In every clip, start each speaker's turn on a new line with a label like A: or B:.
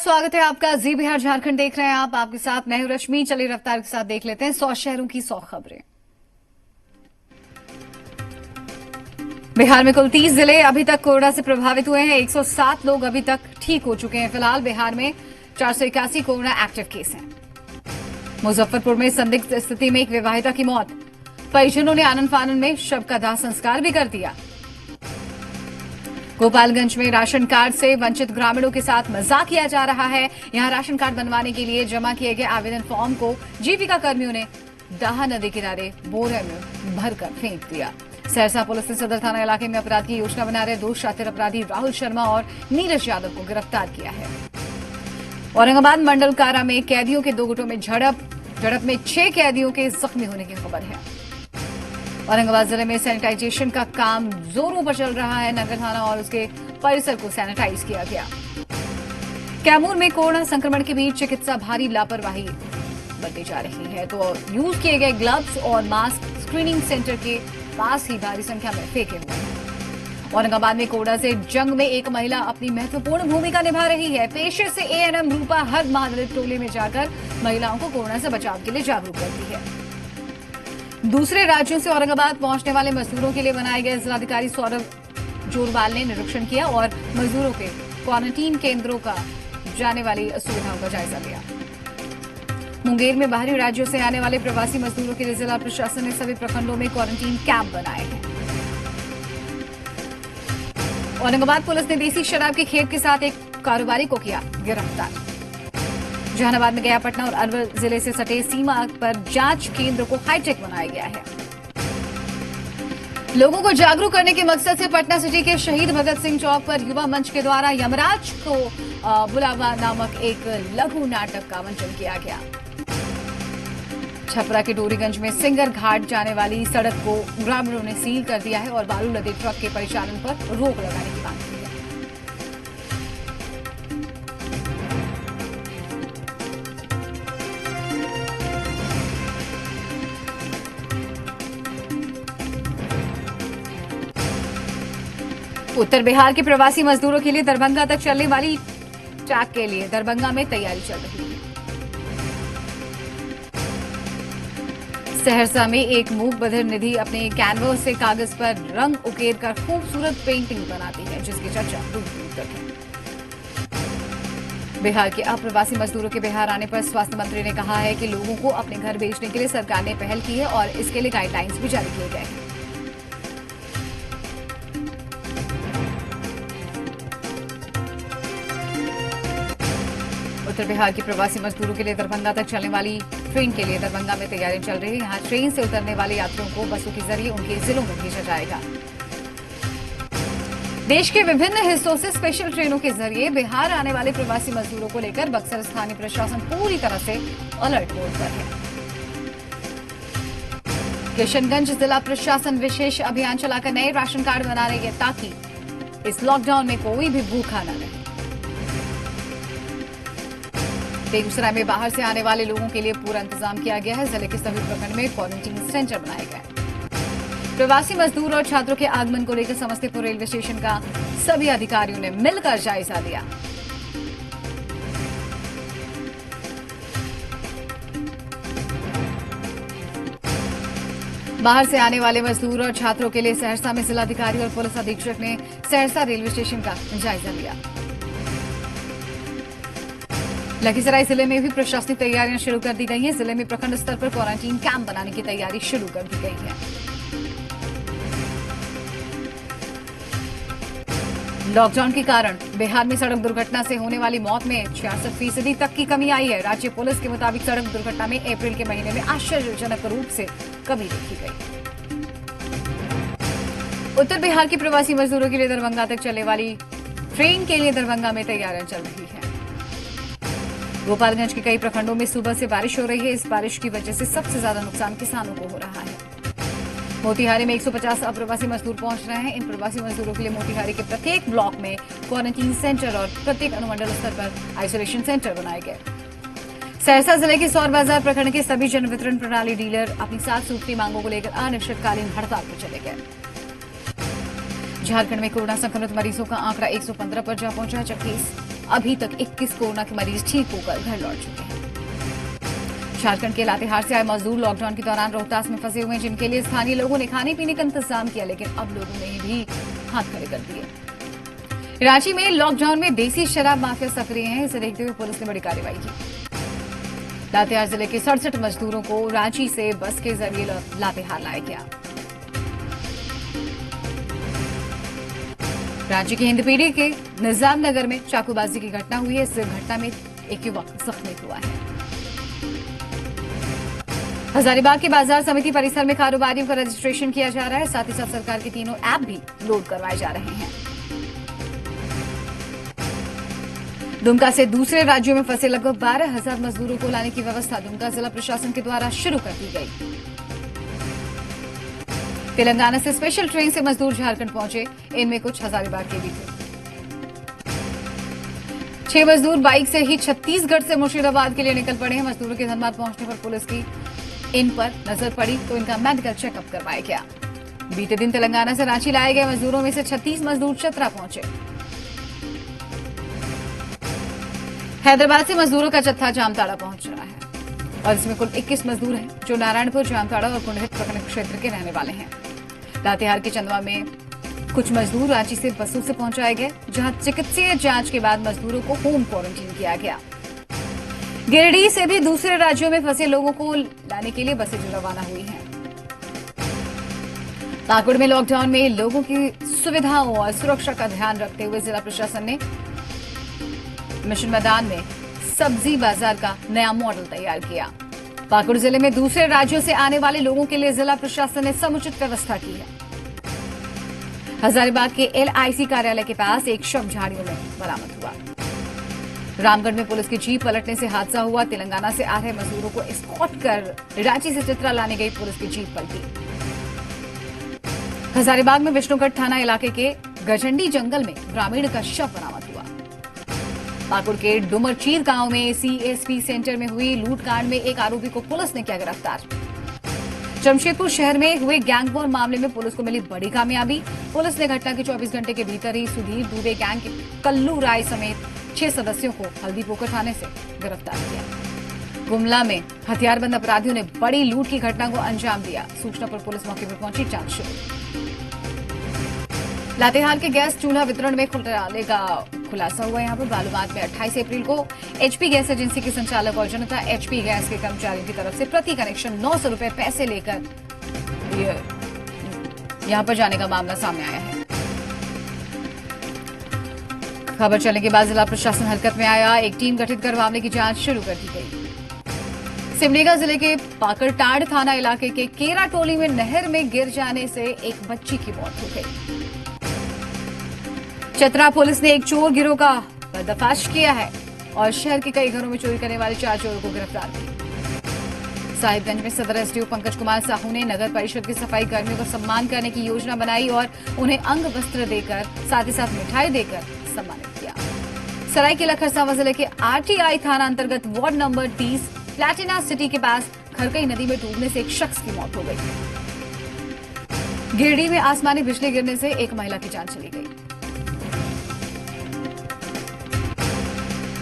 A: स्वागत है आपका। जी बिहार झारखंड देख रहे हैं आप। आपके साथ मैं हूं रश्मि। चलिए रफ्तार के साथ देख लेते हैं 100 शहरों की 100 खबरें। बिहार में कुल 30 जिले अभी तक कोरोना से प्रभावित हुए हैं। 107 लोग अभी तक ठीक हो चुके हैं। फिलहाल बिहार में 481 कोरोना एक्टिव केस हैं। मुजफ्फरपुर में संदिग्ध स्थिति में एक विवाहिता की मौत। परिजनों ने आनन फानन में शव का दाह संस्कार भी कर दिया। गोपालगंज में राशन कार्ड से वंचित ग्रामीणों के साथ मजाक किया जा रहा है। यहां राशन कार्ड बनवाने के लिए जमा किए गए आवेदन फॉर्म को जीविका कर्मियों ने दाहा नदी किनारे बोरे में भरकर फेंक दिया। सहरसा पुलिस ने सदर थाना इलाके में अपराध की योजना बना रहे 2 शातिर अपराधी राहुल शर्मा और नीरज यादव को गिरफ्तार किया है। औरंगाबाद मंडल कारा में कैदियों के 2 गुटों में झड़प में 6 कैदियों के जख्मी होने की खबर है। औरंगाबाद जिले में सैनिटाइजेशन का काम जोरों पर चल रहा है। नगर थाना और उसके परिसर को सैनिटाइज किया गया। कैमूर में कोरोना संक्रमण के बीच चिकित्सा भारी लापरवाही बरती जा रही है, तो यूज किए गए ग्लव्स और मास्क स्क्रीनिंग सेंटर के पास ही भारी संख्या में फेंके हुए हैं। औरंगाबाद में कोरोना से जंग में एक महिला अपनी महत्वपूर्ण भूमिका निभा रही है। पेशे से एएनएम रूपा हर महादलित टोले में जाकर महिलाओं को कोरोना से बचाव के लिए जागरूक करती है। दूसरे राज्यों से औरंगाबाद पहुंचने वाले मजदूरों के लिए बनाए गए जिलाधिकारी सौरभ जोरवाल ने निरीक्षण किया और मजदूरों के क्वारंटीन केंद्रों का जाने वाली सुविधाओं का जायजा लिया। मुंगेर में बाहरी राज्यों से आने वाले प्रवासी मजदूरों के लिए जिला प्रशासन ने सभी प्रखंडों में क्वारंटीन कैंप बनाए हैं। औरंगाबाद पुलिस ने देसी शराब की खेप के साथ एक कारोबारी को किया गिरफ्तार। जहानाबाद में गया पटना और अलवर जिले से सटे सीमा पर जांच केंद्र को हाईटेक बनाया गया है। लोगों को जागरूक करने के मकसद से पटना सिटी के शहीद भगत सिंह चौक पर युवा मंच के द्वारा यमराज को बुलावा नामक एक लघु नाटक का मंचन किया गया। छपरा के डोरीगंज में सिंगर घाट जाने वाली सड़क को ग्रामीणों ने सील कर दिया है और बालू लदे ट्रक के परिचालन पर रोक लगाने की मांग की है। उत्तर बिहार के प्रवासी मजदूरों के लिए दरभंगा तक चलने वाली ट्रैक के लिए दरभंगा में तैयारी चल रही है। सहरसा में एक मूक बधिर निधि अपने कैनवस से कागज पर रंग उकेर कर खूबसूरत पेंटिंग बनाती है, जिसकी चर्चा दूर दूर तक है। बिहार के अप्रवासी मजदूरों के बिहार आने पर स्वास्थ्य मंत्री ने कहा है कि लोगों को अपने घर भेजने के लिए सरकार ने पहल की है और इसके लिए गाइडलाइंस भी जारी किए गए हैं। उत्तर बिहार के प्रवासी मजदूरों के लिए दरभंगा तक चलने वाली ट्रेन के लिए दरभंगा में तैयारियां चल रही है। यहां ट्रेन से उतरने वाले यात्रियों को बसों के जरिए उनके जिलों में भेजा जाएगा। देश के विभिन्न हिस्सों से स्पेशल ट्रेनों के जरिए बिहार आने वाले प्रवासी मजदूरों को लेकर बक्सर स्थानीय प्रशासन पूरी तरह से अलर्ट मोड पर है। किशनगंज जिला प्रशासन विशेष अभियान चलाकर नए राशन कार्ड बना रही है, ताकि इस लॉकडाउन में कोई भी भूखा न रहे। बेगूसराय में बाहर से आने वाले लोगों के लिए पूरा इंतजाम किया गया है। जिले के सभी प्रखंड में क्वारंटीन सेंटर बनाए गए। प्रवासी मजदूर और छात्रों के आगमन को लेकर समस्तीपुर रेलवे स्टेशन का सभी अधिकारियों ने मिलकर जायजा लिया। बाहर से आने वाले मजदूर और छात्रों के लिए सहरसा में जिलाधिकारी और पुलिस अधीक्षक ने सहरसा रेलवे स्टेशन का जायजा लिया। लखीसराय जिले में भी प्रशासनिक तैयारियां शुरू कर दी गई हैं। जिले में प्रखंड स्तर पर क्वारंटीन कैंप बनाने की तैयारी शुरू कर दी गई है। लॉकडाउन के कारण बिहार में सड़क दुर्घटना से होने वाली मौत में 66% तक की कमी आई है। राज्य पुलिस के मुताबिक सड़क दुर्घटना में अप्रैल के महीने में आश्चर्यजनक रूप से कमी देखी गई। उत्तर बिहार के प्रवासी मजदूरों के लिए दरभंगा तक चलने वाली ट्रेन के लिए दरभंगा में तैयारियां चल रही है। गोपालगंज के कई प्रखंडों में सुबह से बारिश हो रही है। इस बारिश की वजह से सबसे ज्यादा नुकसान किसानों को हो रहा है। मोतिहारी में 150 अप्रवासी मजदूर पहुंच रहे हैं। इन प्रवासी मजदूरों के लिए मोतिहारी के प्रत्येक ब्लॉक में क्वारंटीन सेंटर और प्रत्येक अनुमंडल स्तर पर आइसोलेशन सेंटर बनाए गए। सहरसा जिले के सौर बाजार प्रखंड के सभी जन वितरण प्रणाली डीलर अपनी 7 सूत्री मांगों को लेकर अनिश्चितकालीन हड़ताल पर चले गए। झारखंड में कोरोना संक्रमित मरीजों का आंकड़ा 115 पर जा पहुंचा, जबकि अभी तक 21 कोरोना के मरीज ठीक होकर घर लौट चुके हैं। झारखंड के लातेहार से आए मजदूर लॉकडाउन के दौरान रोहतास में फंसे हुए हैं, जिनके लिए स्थानीय लोगों ने खाने पीने का इंतजाम किया, लेकिन अब लोगों ने भी हाथ खड़े कर दिए। रांची में लॉकडाउन में देसी शराब माफिया सक्रिय है, इसे देखते हुए पुलिस ने बड़ी कार्रवाई की। लातेहार जिले के 67 मजदूरों को रांची से बस के जरिए लातेहार लाया गया। रांची की हिंदपीढ़ी के निजाम नगर में चाकूबाजी की घटना हुई है। इस घटना में एक युवक जख्मी हुआ है। हजारीबाग के बाजार समिति परिसर में कारोबारियों का रजिस्ट्रेशन किया जा रहा है, साथ ही साथ सरकार के तीनों ऐप भी लोड करवाए जा रहे हैं। दुमका से दूसरे राज्यों में फंसे लगभग 12,000 मजदूरों को लाने की व्यवस्था दुमका जिला प्रशासन के द्वारा शुरू कर दी गई। तेलंगाना से स्पेशल ट्रेन से मजदूर झारखंड पहुंचे, इनमें कुछ हजारीबाग के भी थे। 6 मजदूर बाइक से ही छत्तीसगढ़ से मुर्शिदाबाद के लिए निकल पड़े हैं। मजदूरों के धनबाद पहुंचने पर पुलिस की इन पर नजर पड़ी तो इनका मेडिकल चेकअप करवाया गया। बीते दिन तेलंगाना से रांची लाए गए मजदूरों में से 36 मजदूर चतरा पहुंचे। हैदराबाद से मजदूरों का जत्था जामताड़ा पहुंच रहा है और इसमें कुल 21 मजदूर हैं, जो नारायणपुर, जामताड़ा और कुंडहित प्रखंड क्षेत्र के रहने वाले हैं। लातेहार के चंदवा में कुछ मजदूर रांची से बसों से पहुंचाए गए, जहां चिकित्सीय जांच के बाद मजदूरों को होम क्वारंटीन किया गया। गिरिडीह से भी दूसरे राज्यों में फंसे लोगों को लाने के लिए बसें रवाना हुई हैं। पाकुड़ में लॉकडाउन में लोगों की सुविधाओं और सुरक्षा का ध्यान रखते हुए जिला प्रशासन ने मिशन मैदान में सब्जी बाजार का नया मॉडल तैयार किया। पाकुड़ जिले में दूसरे राज्यों से आने वाले लोगों के लिए जिला प्रशासन ने समुचित व्यवस्था की है। हजारीबाग के LIC कार्यालय के पास एक शव झाड़ियों में बरामद हुआ। रामगढ़ में पुलिस की जीप पलटने से हादसा हुआ। तेलंगाना से आ रहे मजदूरों को एस्कॉर्ट कर रांची से चित्रा लाने गई पुलिस की जीप पलटी। हजारीबाग में विष्णुगढ़ थाना इलाके के गजंडी जंगल में ग्रामीण का शव बरामद हुआ। पाकुड़ के डुमरचीर गांव में CSP सेंटर में हुई लूटकांड में एक आरोपी को पुलिस ने किया गिरफ्तार। जमशेदपुर शहर में हुए गैंगवॉर मामले में पुलिस को मिली बड़ी कामयाबी। पुलिस ने घटना के 24 घंटे के भीतर ही सुधीर दुबे गैंग के कल्लू राय समेत 6 सदस्यों को हल्दीपोखर थाने से गिरफ्तार किया। गुमला में हथियारबंद अपराधियों ने बड़ी लूट की घटना को अंजाम दिया। सूचना पर पुलिस मौके पर पहुंची, जांच शुरू। लातेहार के गैस चूल्हा वितरण में घोटाले का खुलासा हुआ। यहां पर बालूमाथ में 28 अप्रैल को HP गैस एजेंसी के संचालक और जनता HP गैस के कर्मचारियों की तरफ से प्रति कनेक्शन 900 रुपए पैसे लेकर यहां पर जाने का मामला सामने आया है। खबर चलने के बाद जिला प्रशासन हरकत में आया। एक टीम गठित कर मामले की जांच शुरू कर दी गई। सिमडेगा जिले के पाकरटांड थाना इलाके के केरा टोली में नहर में गिर जाने से एक बच्ची की मौत हो गई। चतरा पुलिस ने एक चोर गिरोह का पर्दाफाश किया है और शहर के कई घरों में चोरी करने वाले 4 चोरों को गिरफ्तार किया। साहिबगंज में सदर SDO पंकज कुमार साहू ने नगर परिषद के सफाई कर्मियों का सम्मान करने की योजना बनाई और उन्हें अंग वस्त्र देकर साथ ही साथ मिठाई देकर सम्मानित किया। सरायकेला खरसावां जिले के RTI थाना अंतर्गत वार्ड नंबर 30 प्लैटिना सिटी के पास खरकई नदी में डूबने से एक शख्स की मौत हो गई। गिरिडीह में आसमानी बिजली गिरने से एक महिला की जान चली गई।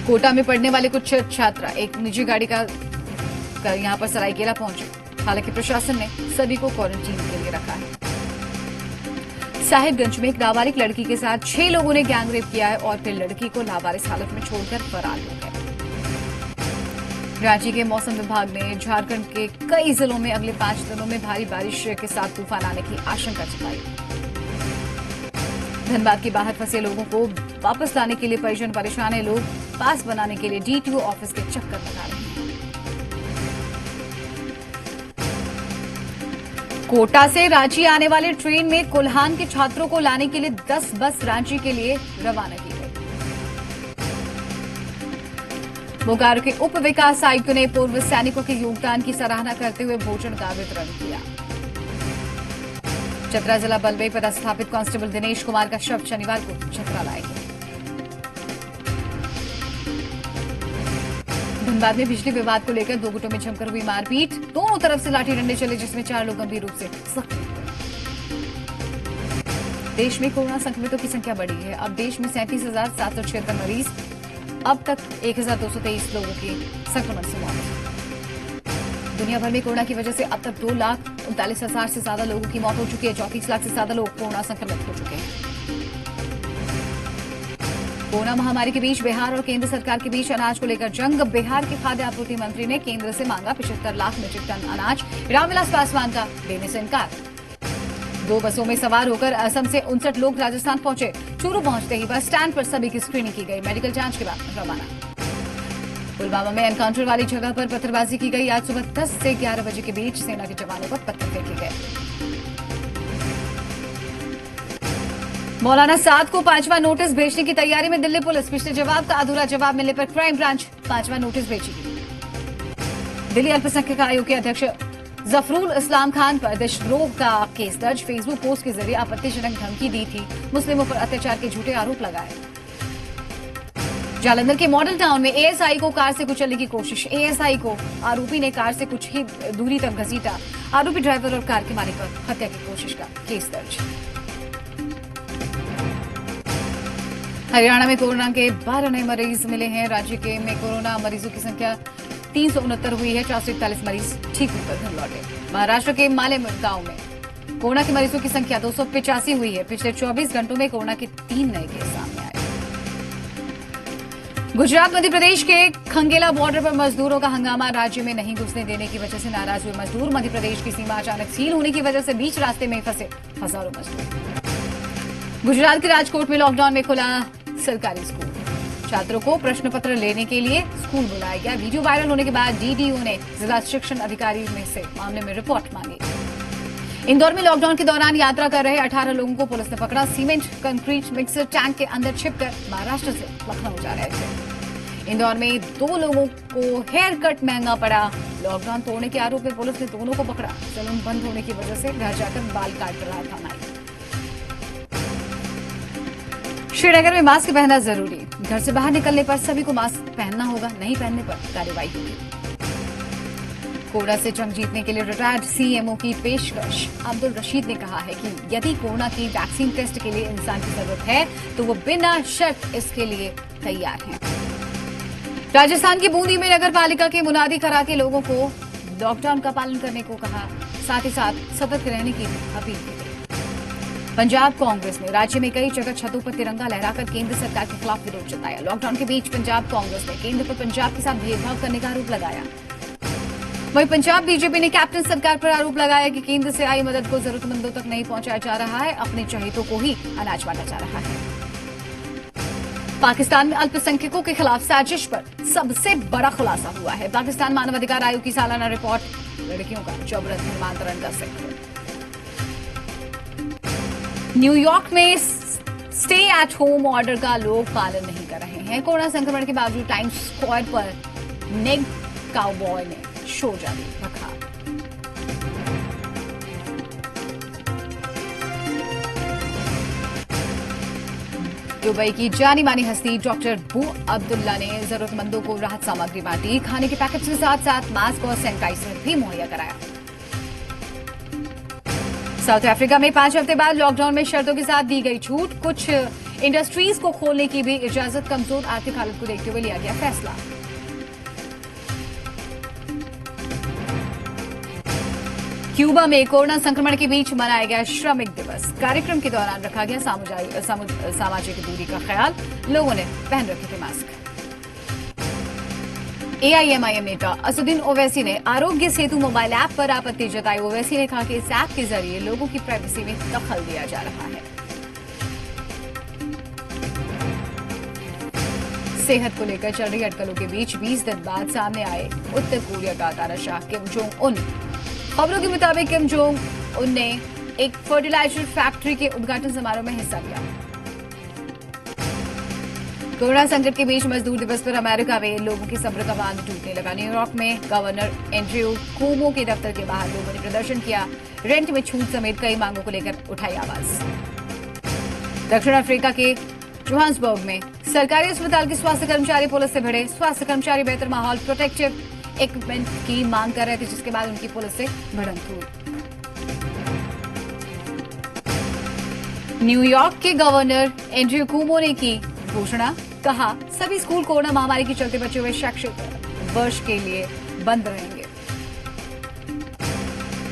A: कोटा में पढ़ने वाले कुछ छात्र एक निजी गाड़ी का यहां पर सरायकेला पहुंचे। हालांकि प्रशासन ने सभी को क्वारंटीन के लिए रखा है। साहिबगंज में एक नाबालिग लड़की के साथ 6 लोगों ने गैंगरेप किया है और फिर लड़की को लावारिस हालत में छोड़कर फरार हो गए। रांची के मौसम विभाग ने झारखंड के कई जिलों में अगले 5 दिनों में भारी बारिश के साथ तूफान आने की आशंका जताई। धनबाद के बाहर फंसे लोगों को वापस लाने के लिए परिजन परेशान है। लोग पास बनाने के लिए DTO ऑफिस के चक्कर लगा रहे हैं। कोटा से रांची आने वाली ट्रेन में कोल्हान के छात्रों को लाने के लिए 10 बस रांची के लिए रवाना की गई। बोकारो के उप विकास आयुक्त ने पूर्व सैनिकों के योगदान की सराहना करते हुए भोजन का वितरण किया। चतरा जिला बलबई पर स्थापित कांस्टेबल दिनेश कुमार का शव शनिवार को चतरा लाया गया। धनबाद में बिजली विवाद को लेकर 2 गुटों में जमकर हुई मारपीट। दोनों तरफ से लाठी डंडे चले, जिसमें 4 लोग गंभीर रूप से जख्मी हुए। देश में कोरोना संक्रमितों की संख्या बढ़ी है। अब देश में 37,776 मरीज अब तक 1223 लोगों की संक्रमण से मौत। दुनिया भर में कोरोना की वजह से अब तक 2,39,000 से ज्यादा लोगों की मौत हो चुकी है। 34 लाख से ज्यादा लोग कोरोना संक्रमित हो चुके हैं। कोरोना महामारी के बीच बिहार और केंद्र सरकार के बीच अनाज को लेकर जंग। बिहार के खाद्य आपूर्ति मंत्री ने केंद्र से मांगा 75 लाख मीट्रिक टन अनाज। रामविलास पासवान का देने से इनकार। 2 बसों में सवार होकर असम से 59 लोग राजस्थान पहुंचे। चूरू पहुंचते ही बस स्टैंड पर सभी की स्क्रीनिंग की गई। मेडिकल जांच के बाद रवाना। पुलवामा में एनकाउंटर वाली जगह पर पत्थरबाजी की गई। आज सुबह 10 से 11 बजे के बीच सेना के जवानों पर पत्थर फेंके गए। मौलाना साद को 5वां नोटिस भेजने की तैयारी में दिल्ली पुलिस। पिछले जवाब का अधूरा जवाब मिलने पर क्राइम ब्रांच 5वां नोटिस भेजेगी। दिल्ली अल्पसंख्यक आयोग के अध्यक्ष जफरुल इस्लाम खान पर देशद्रोह का केस दर्ज। फेसबुक पोस्ट के जरिए आपत्तिजनक धमकी दी थी। मुस्लिमों पर अत्याचार के झूठे आरोप लगाए। जालंधर के मॉडल टाउन में एएसआई को कार से कुचलने की कोशिश। एएसआई को आरोपी ने कार से कुछ ही दूरी तक घसीटा। आरोपी ड्राइवर और कार के मालिक पर हत्या की कोशिश का केस दर्ज। हरियाणा में कोरोना के 12 नए मरीज मिले हैं। राज्य के में कोरोना मरीजों की संख्या 369 हुई है। 441 मरीज ठीक होकर घर लौटे। महाराष्ट्र के मालेम गांव में कोरोना के मरीजों की संख्या 285 हुई है। पिछले 24 घंटों में कोरोना के 3 नए केस सामने आए। गुजरात मध्य प्रदेश के खंगेला बॉर्डर पर मजदूरों का हंगामा। राज्य में नहीं घुसने देने की वजह से नाराज हुए मजदूर। मध्य प्रदेश की सीमा अचानक सील होने की वजह से बीच रास्ते में फंसे हजारों मजदूर। गुजरात के राजकोट में लॉकडाउन में खुला सरकारी स्कूल। छात्रों को प्रश्न पत्र लेने के लिए स्कूल बुलाया गया। वीडियो वायरल होने के बाद डीडीओ ने जिला शिक्षण अधिकारी में से मामले में रिपोर्ट मांगी। इंदौर में लॉकडाउन के दौरान यात्रा कर रहे 18 लोगों को पुलिस ने पकड़ा। सीमेंट कंक्रीट मिक्सर टैंक के अंदर छिपकर महाराष्ट्र से लखनऊ जा रहे थे। इंदौर में 2 लोगों को हेयर कट महंगा पड़ा। लॉकडाउन तोड़ने के आरोप में पुलिस ने दोनों को पकड़ा। सैलून बंद होने की वजह से घर जाकर बाल काट रहा था नाई। श्रीनगर में मास्क पहनना जरूरी। घर से बाहर निकलने पर सभी को मास्क पहनना होगा। नहीं पहनने पर कार्रवाई होगी। कोरोना से जंग जीतने के लिए रिटायर्ड सीएमओ की पेशकश। अब्दुल रशीद ने कहा है कि यदि कोरोना की वैक्सीन टेस्ट के लिए इंसान की जरूरत है तो वो बिना शर्त इसके लिए तैयार हैं। राजस्थान की बूंदी में नगर पालिका के मुनादी करा के लोगों को लॉकडाउन का पालन करने को कहा। साथ ही साथ सतर्क रहने की अपील की गई। पंजाब कांग्रेस ने राज्य में कई जगह छतों पर तिरंगा लहराकर केंद्र सरकार के खिलाफ विरोध जताया। लॉकडाउन के बीच पंजाब कांग्रेस ने केंद्र पर पंजाब के साथ भेदभाव करने का आरोप लगाया। वहीं पंजाब बीजेपी ने कैप्टन सरकार पर आरोप लगाया कि केंद्र से आई मदद को जरूरतमंदों तक नहीं पहुंचाया जा रहा है। अपने चहेतों को ही अनाज बांटा जा रहा है। पाकिस्तान में अल्पसंख्यकों के खिलाफ साजिश पर सबसे बड़ा खुलासा हुआ है। पाकिस्तान मानवाधिकार आयोग की सालाना रिपोर्ट लड़कियों का जबरन धर्मांतरण का जिक्र। न्यूयॉर्क में स्टे एट होम ऑर्डर का लोग पालन नहीं कर रहे हैं। कोरोना संक्रमण के बावजूद टाइम्स स्क्वायर पर नेग काउबॉय ने शो जारी रखा। दुबई की जानी मानी हस्ती डॉक्टर बू अब्दुल्ला ने जरूरतमंदों को राहत सामग्री बांटी। खाने के पैकेट्स के साथ साथ मास्क और सैनिटाइजर भी मुहैया कराया। साउथ अफ्रीका में 5 हफ्ते बाद लॉकडाउन में शर्तों के साथ दी गई छूट। कुछ इंडस्ट्रीज को खोलने की भी इजाजत। कमजोर आर्थिक हालत को देखते हुए लिया गया फैसला। क्यूबा में कोरोना संक्रमण के बीच मनाया गया श्रमिक दिवस। कार्यक्रम के दौरान रखा गया सामाजिक दूरी का ख्याल। लोगों ने पहन रखे थे मास्क। एआईएमआईएम नेता असुद्दीन ओवैसी ने आरोग्य सेतु मोबाइल ऐप पर आपत्ति जताई। ओवैसी ने कहा कि इस ऐप के जरिए लोगों की प्राइवेसी में दखल दिया जा रहा है। सेहत को लेकर चल रही अटकलों के बीच 20 दिन बाद सामने आए उत्तर कोरिया का तानाशाह किम जोंग उन। खबरों के मुताबिक किम जोंग उन ने एक फर्टिलाइजर फैक्ट्री के उद्घाटन समारोह में हिस्सा लिया। कोरोना संकट के बीच मजदूर दिवस पर अमेरिका में लोगों की सब्र का बांध टूटने लगा। न्यूयॉर्क में गवर्नर एंड्रयू कुओमो के दफ्तर के बाहर लोगों ने प्रदर्शन किया। रेंट में छूट समेत कई मांगों को लेकर उठाई आवाज। दक्षिण अफ्रीका के जोहान्सबर्ग में सरकारी अस्पताल के स्वास्थ्य कर्मचारी पुलिस से भिड़े। स्वास्थ्य कर्मचारी बेहतर माहौल, प्रोटेक्टिव इक्विपमेंट की मांग कर रहे थे, जिसके बाद उनकी पुलिस से भिड़ंत हुई। न्यूयॉर्क के गवर्नर एंड्रयू कुओमो ने की घोषणा। कहा, सभी स्कूल कोरोना महामारी के चलते बचे हुए शैक्षिक वर्ष के लिए बंद रहेंगे।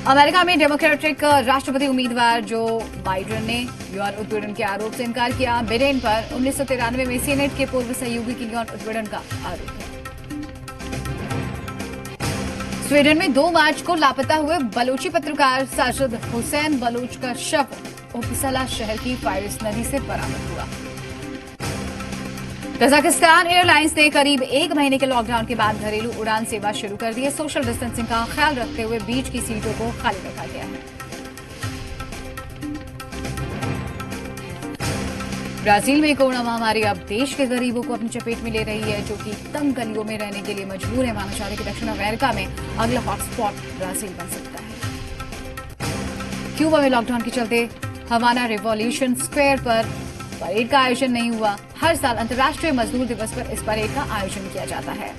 A: अमेरिका में डेमोक्रेटिक राष्ट्रपति उम्मीदवार जो बाइडेन ने यौन उत्पीड़न के आरोप से इनकार किया। बिडेन पर 1993 में सीनेट के पूर्व सहयोगी की यौन उत्पीड़न का आरोप है। स्वीडन में 2 मार्च को लापता हुए बलोची पत्रकार साजिद हुसैन बलोच का शव उपसला शहर की फायरिस नदी से बरामद हुआ। कजाकिस्तान एयरलाइंस ने करीब 1 महीने के लॉकडाउन के बाद घरेलू उड़ान सेवा शुरू कर दी है। सोशल डिस्टेंसिंग का ख्याल रखते हुए बीच की सीटों को खाली रखा गया है। ब्राजील में कोरोना महामारी अब देश के गरीबों को अपनी चपेट में ले रही है, जो कि तंग गलियों में रहने के लिए मजबूर है। माना जा रहा है कि दक्षिण अमेरिका में अगला हॉटस्पॉट ब्राजील बन सकता है। क्यूबा में लॉकडाउन के चलते हवाना रिवॉल्यूशन स्क्वायर पर परेड का आयोजन नहीं हुआ। हर साल अंतर्राष्ट्रीय मजदूर दिवस पर इस परेड का आयोजन किया जाता है।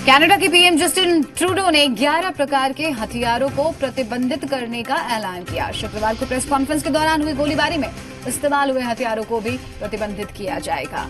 A: कनाडा के पीएम जस्टिन ट्रूडो ने 11 प्रकार के हथियारों को प्रतिबंधित करने का ऐलान किया। शुक्रवार को प्रेस कॉन्फ्रेंस के दौरान हुई गोलीबारी में इस्तेमाल हुए हथियारों को भी प्रतिबंधित किया जाएगा।